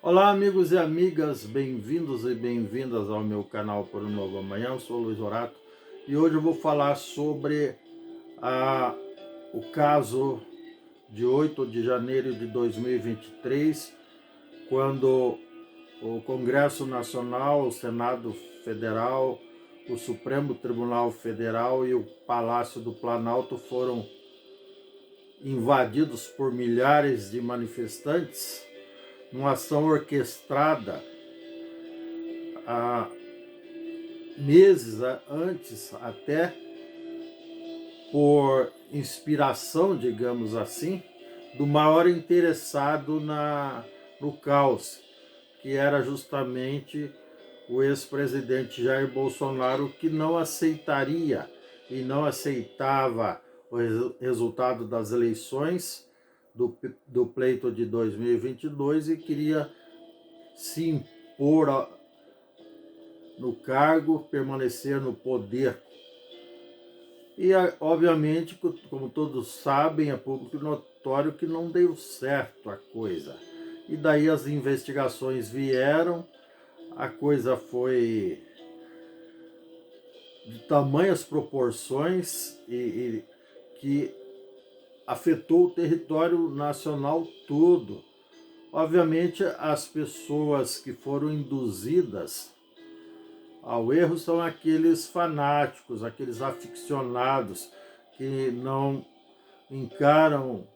Olá, amigos e amigas, bem-vindos e bem-vindas ao meu canal Por um Novo Amanhã. Eu sou o Luiz Horato e hoje eu vou falar sobre a, o caso de 8 de janeiro de 2023, quando o Congresso Nacional, o Senado Federal, o Supremo Tribunal Federal e o Palácio do Planalto foram invadidos por milhares de manifestantes numa ação orquestrada há meses antes, até por inspiração, digamos assim, do maior interessado no caos, que era justamente o ex-presidente Jair Bolsonaro, que não aceitaria e não aceitava o resultado das eleições do pleito de 2022 e queria se impor no cargo, permanecer no poder. E, obviamente, como todos sabem, é público notório que não deu certo a coisa. E daí as investigações vieram, a coisa foi de tamanhas proporções e que afetou o território nacional todo. Obviamente, as pessoas que foram induzidas ao erro são aqueles fanáticos, aqueles aficionados que não encaram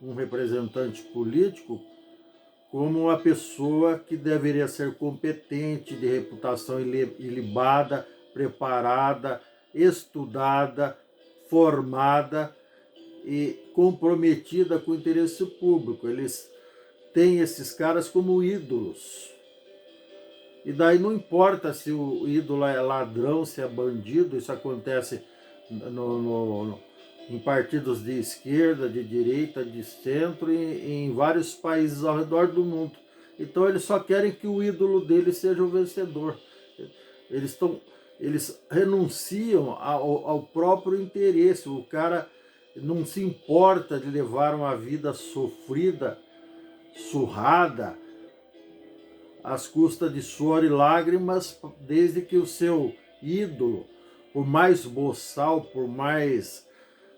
um representante político como uma pessoa que deveria ser competente, de reputação ilibada, preparada, estudada, formada e comprometida com o interesse público. Eles têm esses caras como ídolos. E daí não importa se o ídolo é ladrão, se é bandido, isso acontece em partidos de esquerda, de direita, de centro e em vários países ao redor do mundo. Então eles só querem que o ídolo deles seja o vencedor. Eles renunciam ao próprio interesse. O cara não se importa de levar uma vida sofrida, surrada, às custas de suor e lágrimas, desde que o seu ídolo, por mais boçal, por mais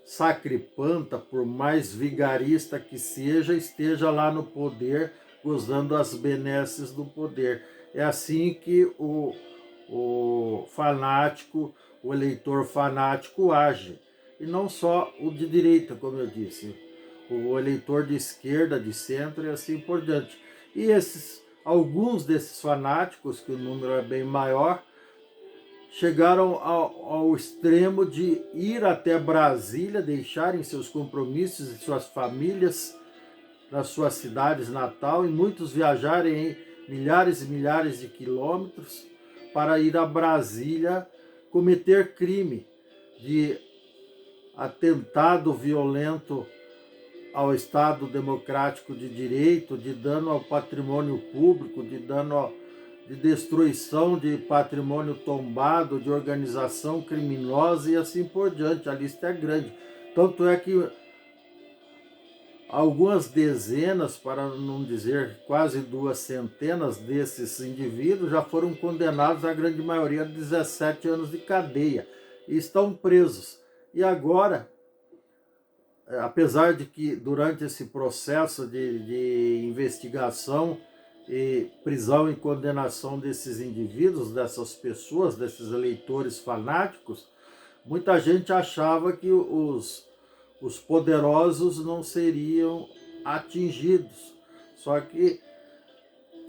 sacripanta, por mais vigarista que seja, esteja lá no poder, gozando as benesses do poder. É assim que o fanático, o eleitor fanático age. E não só o de direita, como eu disse, o eleitor de esquerda, de centro e assim por diante. E alguns desses fanáticos, que o número é bem maior, chegaram ao extremo de ir até Brasília, deixarem seus compromissos e suas famílias nas suas cidades natal, e muitos viajarem milhares e milhares de quilômetros para ir a Brasília cometer crime de atentado violento ao Estado democrático de direito, de dano ao patrimônio público, de destruição de patrimônio tombado, de organização criminosa e assim por diante. A lista é grande. Tanto é que algumas dezenas, para não dizer quase 200 desses indivíduos já foram condenados, a grande maioria, a 17 anos de cadeia e estão presos. E agora, apesar de que durante esse processo de investigação e prisão e condenação desses indivíduos, dessas pessoas, desses eleitores fanáticos, muita gente achava que os poderosos não seriam atingidos. Só que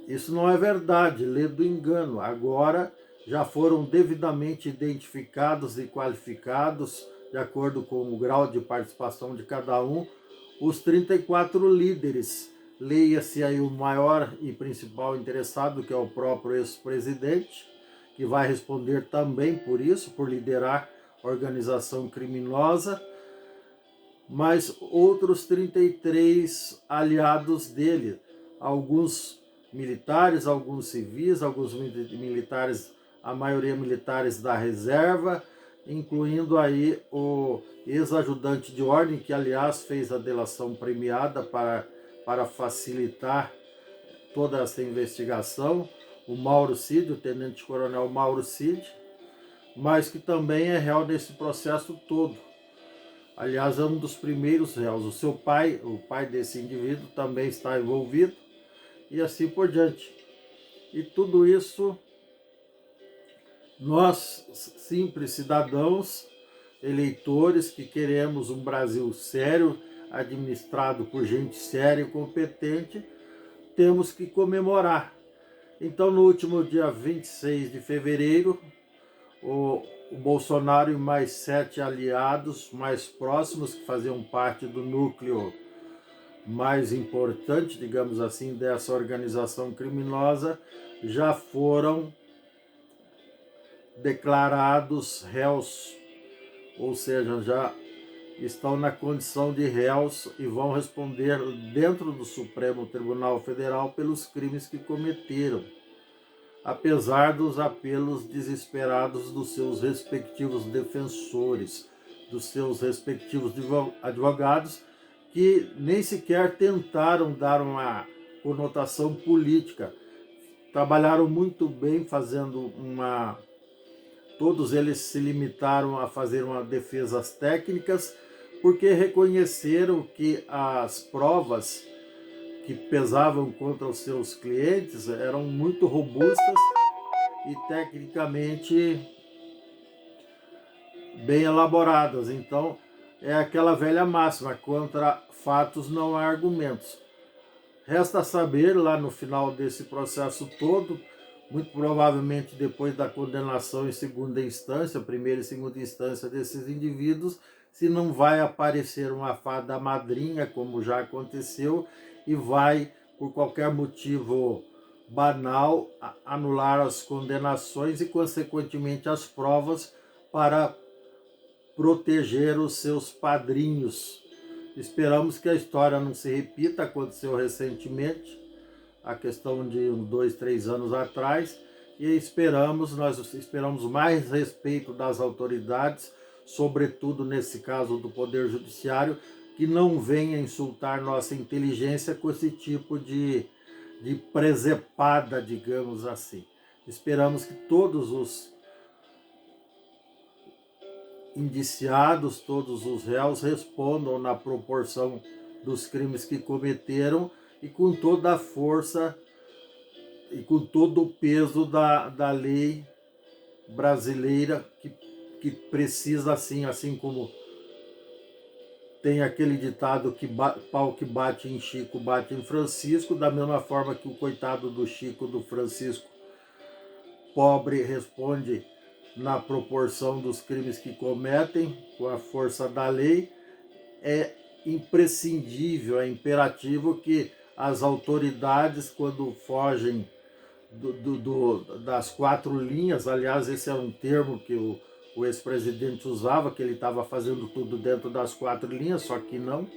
isso não é verdade, lê do engano. Agora já foram devidamente identificados e qualificados, de acordo com o grau de participação de cada um, os 34 líderes. Leia-se aí o maior e principal interessado, que é o próprio ex-presidente, que vai responder também por isso, por liderar organização criminosa, mas outros 33 aliados dele, alguns militares, alguns civis, alguns militares, a maioria militares da reserva, incluindo aí o ex-ajudante de ordem, que aliás fez a delação premiada para facilitar toda essa investigação, o Mauro Cid, o tenente-coronel Mauro Cid, mas que também é réu nesse processo todo. Aliás, é um dos primeiros réus. O seu pai, o pai desse indivíduo, também está envolvido, e assim por diante. E tudo isso, nós, simples cidadãos, eleitores, que queremos um Brasil sério, administrado por gente séria e competente, temos que comemorar. Então, no último dia 26 de fevereiro, o Bolsonaro e mais 7 aliados mais próximos, que faziam parte do núcleo mais importante, digamos assim, dessa organização criminosa, já foram declarados réus, ou seja, já estão na condição de réus e vão responder dentro do Supremo Tribunal Federal pelos crimes que cometeram, apesar dos apelos desesperados dos seus respectivos defensores, dos seus respectivos advogados, que nem sequer tentaram dar uma conotação política. Trabalharam muito bem fazendo uma... Todos eles se limitaram a fazer defesas técnicas, porque reconheceram que as provas que pesavam contra os seus clientes eram muito robustas e tecnicamente bem elaboradas. Então, é aquela velha máxima: contra fatos não há argumentos. Resta saber, lá no final desse processo todo, muito provavelmente depois da condenação em segunda instância, primeira e segunda instância desses indivíduos, se não vai aparecer uma fada madrinha, como já aconteceu, e vai, por qualquer motivo banal, anular as condenações e, consequentemente, as provas para proteger os seus padrinhos. Esperamos que a história não se repita. Aconteceu recentemente, a questão de 2, 3 anos atrás, e nós esperamos mais respeito das autoridades, sobretudo nesse caso do Poder Judiciário, que não venha insultar nossa inteligência com esse tipo de presepada, digamos assim. Esperamos que todos os indiciados, todos os réus, respondam na proporção dos crimes que cometeram e com toda a força e com todo o peso da lei brasileira, que precisa, assim como tem aquele ditado que pau que bate em Chico bate em Francisco, da mesma forma que o coitado do Chico, do Francisco, pobre, responde na proporção dos crimes que cometem, com a força da lei. É imprescindível, é imperativo que as autoridades, quando fogem das 4 linhas, aliás, esse é um termo que o ex-presidente usava, que ele estava fazendo tudo dentro das 4 linhas, só que não.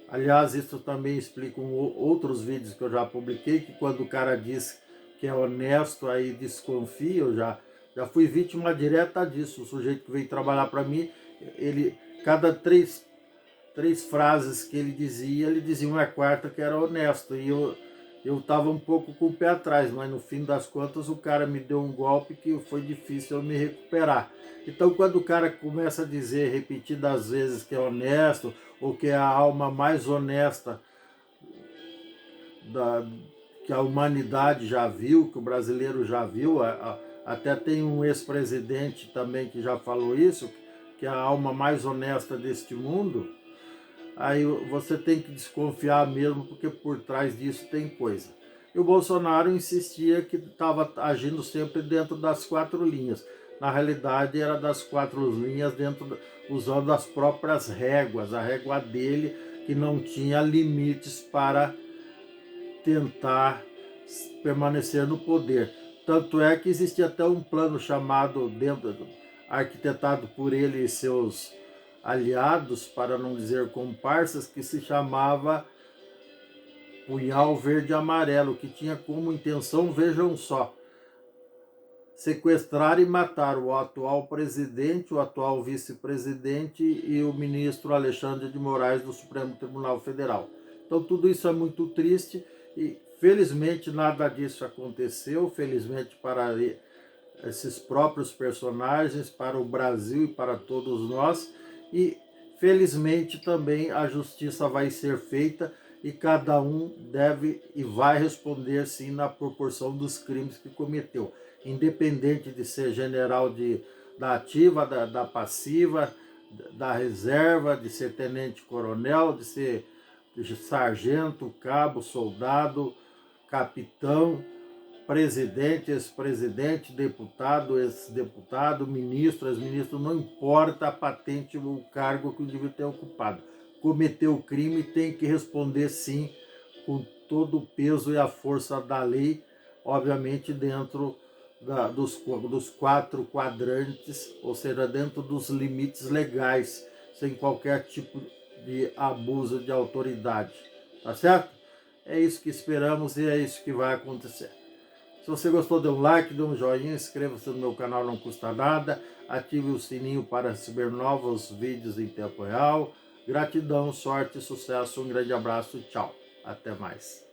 Aliás, isso também explica outros vídeos que eu já publiquei, que quando o cara diz que é honesto, aí desconfia. Eu já fui vítima direta disso. O sujeito que veio trabalhar para mim, cada três frases que ele dizia uma quarta que era honesto. E eu estava um pouco com o pé atrás, mas no fim das contas o cara me deu um golpe que foi difícil eu me recuperar. Então, quando o cara começa a dizer repetidas vezes que é honesto, ou que é a alma mais honesta que a humanidade já viu, que o brasileiro já viu, até tem um ex-presidente também que já falou isso, que é a alma mais honesta deste mundo, aí você tem que desconfiar mesmo, porque por trás disso tem coisa. E o Bolsonaro insistia que estava agindo sempre dentro das 4 linhas. Na realidade, era das 4 linhas usando as próprias réguas, a régua dele, que não tinha limites para tentar permanecer no poder. Tanto é que existia até um plano chamado, arquitetado por ele e seus aliados, para não dizer comparsas, que se chamava Punhal Verde e Amarelo, que tinha como intenção, vejam só, sequestrar e matar o atual presidente, o atual vice-presidente e o ministro Alexandre de Moraes do Supremo Tribunal Federal. Então tudo isso é muito triste e Felizmente nada disso aconteceu, felizmente para esses próprios personagens, para o Brasil e para todos nós, e felizmente também a justiça vai ser feita e cada um deve e vai responder sim na proporção dos crimes que cometeu, independente de ser general da ativa, da passiva, da reserva, de ser tenente-coronel, de ser sargento, cabo, soldado, capitão, presidente, ex-presidente, deputado, ex-deputado, ministro, ex-ministro, não importa a patente ou o cargo que o indivíduo tenha ocupado. Cometeu o crime, tem que responder sim, com todo o peso e a força da lei, obviamente dentro dos 4 quadrantes, ou seja, dentro dos limites legais, sem qualquer tipo de abuso de autoridade. Tá certo? É isso que esperamos e é isso que vai acontecer. Se você gostou, dê um like, dê um joinha, inscreva-se no meu canal, não custa nada. Ative o sininho para receber novos vídeos em tempo real. Gratidão, sorte e sucesso. Um grande abraço, tchau. Até mais.